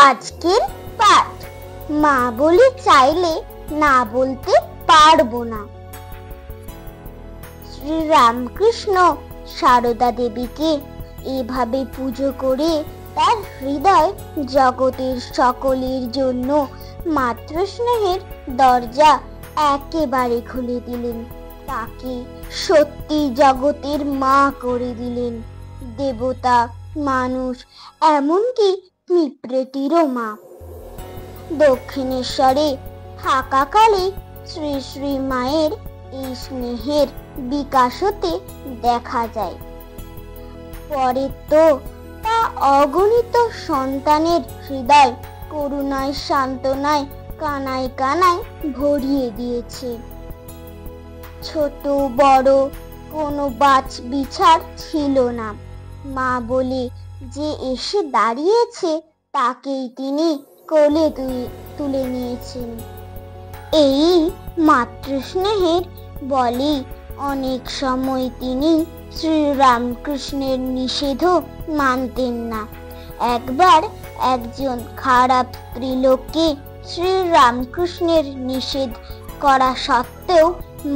আজকের পাঠ। মা বলে চাইলে না বলতে পারবো না। শ্রী রামকৃষ্ণ সারদা দেবীকে এভাবে পুজো করে তার হৃদয় জগতের সকলের জন্য মাতৃস্নেহের দরজা একেবারে খুলে দিলেন। তাকে সত্যি জগতের মা করে দিলেন। দেবতা, মানুষ, এমনকি পিঁপড়েটিরও মা। দক্ষিণেশ্বরে থাকাকালে শ্রী শ্রী মায়ের এই স্নেহের বিকাশ হতে দেখা যায়। পরে তো তা অগণিত সন্তানের হৃদয় করুণায় সান্ত্বনায় কানায় কানায় ভরিয়ে দিয়েছে। ছোট বড় কোনো বাছ বিচার ছিল না। মা বলে যে এসে দাঁড়িয়েছে তাকেই তিনি কোলে তুলে নিয়েছেন। এই মাতৃস্নেহের বলে অনেক সময় তিনি শ্রী রামকৃষ্ণের নিষেধও মানতেন না। একবার একজন খারাপ স্ত্রীলোককে শ্রী রামকৃষ্ণের নিষেধ করা সত্ত্বেও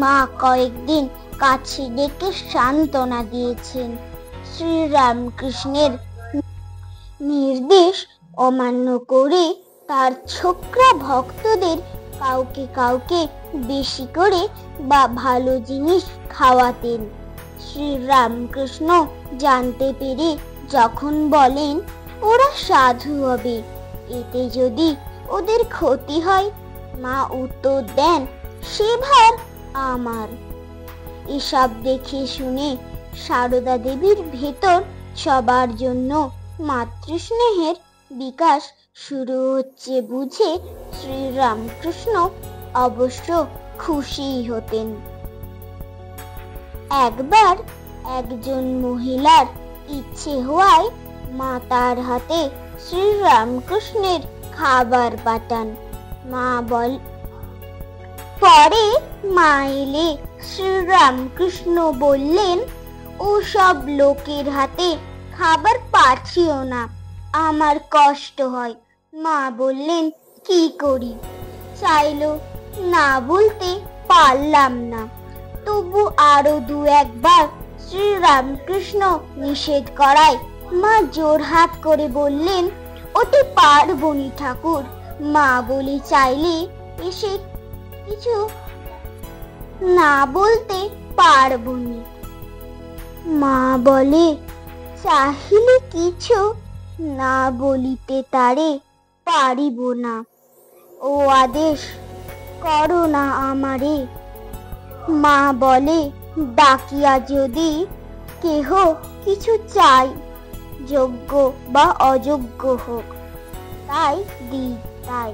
মা কয়েকদিন কাছে ডেকে সান্ত্বনা দিয়েছেন। শ্রী রামকৃষ্ণের নির্দেশ অমান্য করে তার ছোকরা ভক্তদের কাউকে কাউকে বেশি করে বা ভালো জিনিস খাওয়াতেন। শ্রী রামকৃষ্ণ জানতে পেরে যখন বলেন ওরা সাধু হবে, এতে যদি ওদের ক্ষতি হয়, মা উত্তর দেন সে ভার আমার। এসব দেখে শুনে সারদা দেবীর ভেতর সবার জন্য মাতৃস্নেহের বিকাশ শুরু হচ্ছে বুঝে শ্রী রামকৃষ্ণ অবশ্য খুশিই হতেন। একবার একজন মহিলার ইচ্ছে হওয়ায় মা তার হাতে শ্রী রামকৃষ্ণের খাবার পাঠান। পরে মা এলে শ্রী রামকৃষ্ণ বললেন, ও সব লোকের হাতে খাবার পাঠিও না, আমার কষ্ট হয়। মা বললেন, কি করি? চাইলো না বলতে পারলাম না। তবু আরো দু একবার শ্রী রামকৃষ্ণ নিষেধ করায় মা জোরহাত করে বললেন, ওতে পারবনি ঠাকুর। মা বলে চাইলে এসে কিছু না বলতে পারবনি। মা বলে, চাহিলে কিছু না বলিতে তারে পারিব না, ও আদেশ করো না আমারে। মা বলে, ডাকিয়া যদি কেহ কিছু চাই, যোগ্য বা অযোগ্য হোক, তাই দিই তাই।